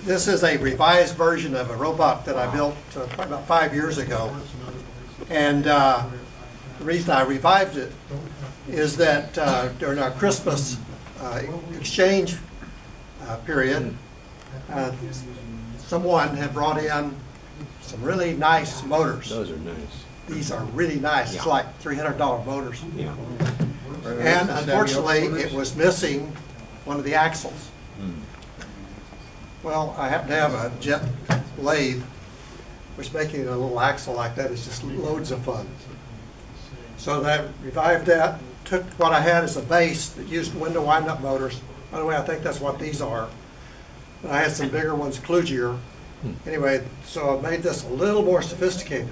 This is a revised version of a robot that I built probably about 5 years ago. And the reason I revived it is that during our Christmas exchange period, someone had brought in some really nice motors. Those are nice. These are really nice. It's like $300 motors. Yeah. And unfortunately, it was missing one of the axles. Well, I happen to have a jet lathe, which making a little axle like that is just loads of fun. So I revived that, took what I had as a base that used window wind-up motors. By the way, I think that's what these are. But I had some bigger ones, kludgier. Anyway, so I made this a little more sophisticated.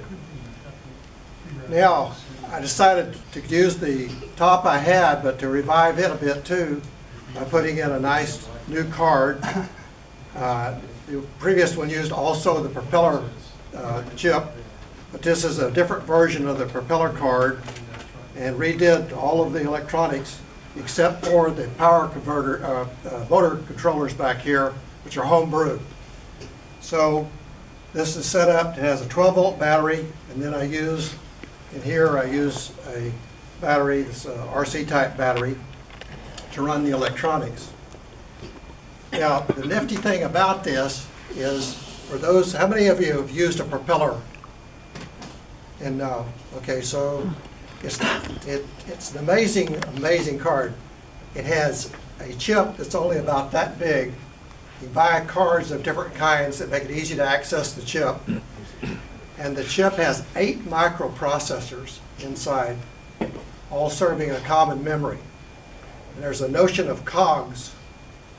Now, I decided to use the top I had, but to revive it a bit too, by putting in a nice new card. The previous one used also the propeller chip, but this is a different version of the propeller card, and redid all of the electronics except for the power converter, motor controllers back here, which are home-brewed. So this is set up, it has a 12-volt battery, and then I use, in here I use a battery, this RC-type battery, to run the electronics. Now, the nifty thing about this is, for those, how many of you have used a propeller? And okay, so it's an amazing card. It has a chip that's only about that big. You buy cards of different kinds that make it easy to access the chip. And the chip has 8 microprocessors inside, all serving a common memory. And there's a notion of cogs.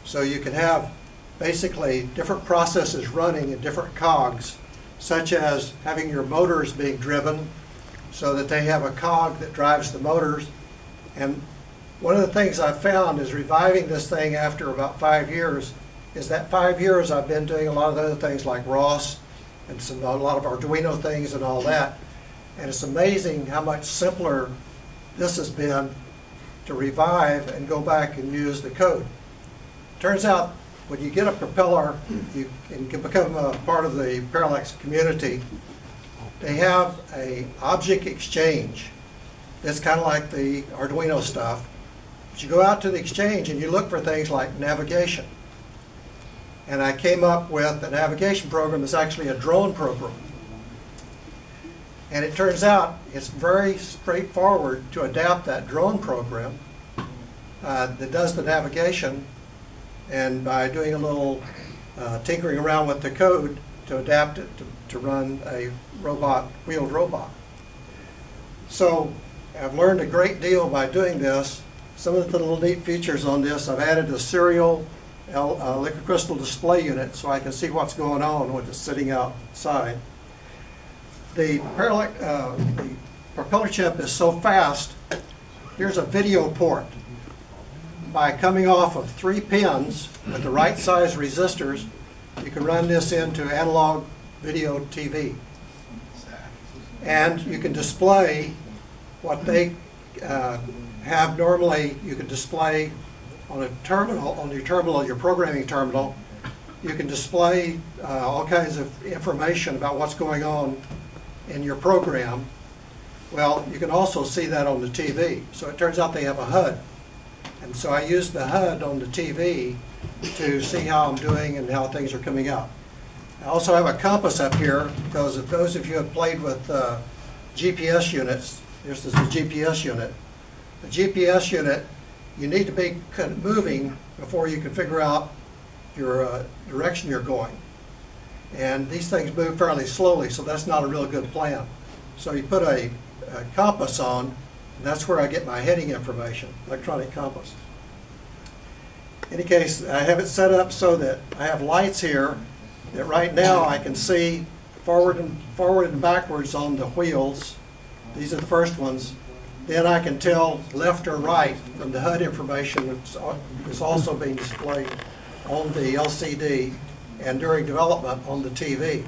So you can have basically different processes running in different cogs, such as having your motors being driven so that they have a cog that drives the motors. And one of the things I've found is reviving this thing after about 5 years is that 5 years I've been doing a lot of other things like ROS and a lot of Arduino things and all that. And it's amazing how much simpler this has been to revive and go back and use the code. Turns out when you get a propeller, you can become a part of the Parallax community. They have a object exchange that's kind of like the Arduino stuff. But you go out to the exchange and you look for things like navigation. And I came up with a navigation program that's actually a drone program. And it turns out it's very straightforward to adapt that drone program that does the navigation, and by doing a little tinkering around with the code to adapt it to run a robot, wheeled robot. So I've learned a great deal by doing this. Some of the little neat features on this, I've added a serial liquid crystal display unit so I can see what's going on when it's sitting outside. The propeller chip is so fast, here's a video port. By coming off of 3 pins with the right size resistors, you can run this into analog video TV. And you can display what they have normally. You can display on a terminal, on your programming terminal, you can display all kinds of information about what's going on in your program. Well, you can also see that on the TV. So it turns out they have a HUD. And so I use the HUD on the TV to see how I'm doing and how things are coming out. I also have a compass up here because if those of you have played with GPS units, this is the GPS unit. The GPS unit, you need to be moving before you can figure out your direction you're going. And these things move fairly slowly, so that's not a real good plan. So you put a compass on, and that's where I get my heading information, electronic compass. In any case, I have it set up so that I have lights here that right now I can see forward and backwards on the wheels. These are the first ones. Then I can tell left or right from the HUD information that is also being displayed on the LCD and during development on the TV.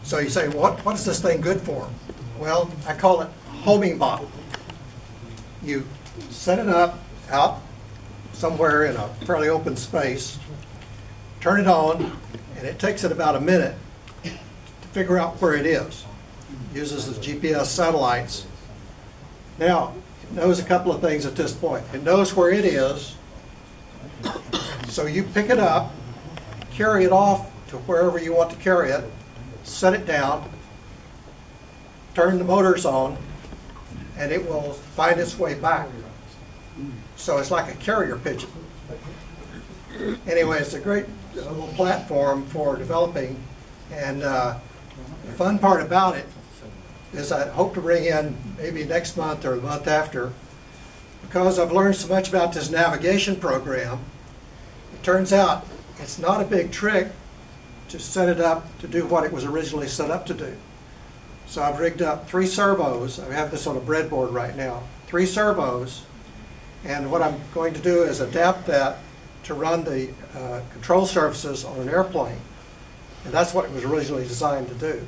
So you say, what is this thing good for? Well, I call it homing bot. You set it up out somewhere in a fairly open space, turn it on, and it takes it about a minute to figure out where it is. It uses the GPS satellites. Now, it knows a couple of things at this point. It knows where it is, so you pick it up, carry it off to wherever you want to carry it, set it down, turn the motors on, and it will find its way back. So it's like a carrier pigeon. Anyway, it's a great little platform for developing, and the fun part about it is I hope to bring in maybe next month or the month after, because I've learned so much about this navigation program. It turns out it's not a big trick to set it up to do what it was originally set up to do. So I've rigged up 3 servos. I have this on a breadboard right now. 3 servos, and what I'm going to do is adapt that to run the control surfaces on an airplane. And that's what it was originally designed to do.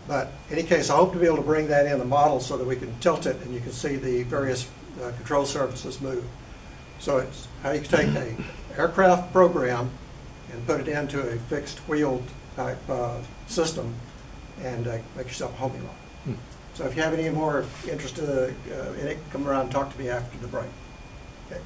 But in any case, I hope to be able to bring that in a model so that we can tilt it and you can see the various control surfaces move. So it's how you take an aircraft program and put it into a fixed wheeled type system and make yourself a homing lot. So if you have any more interest in it, come around and talk to me after the break. Okay.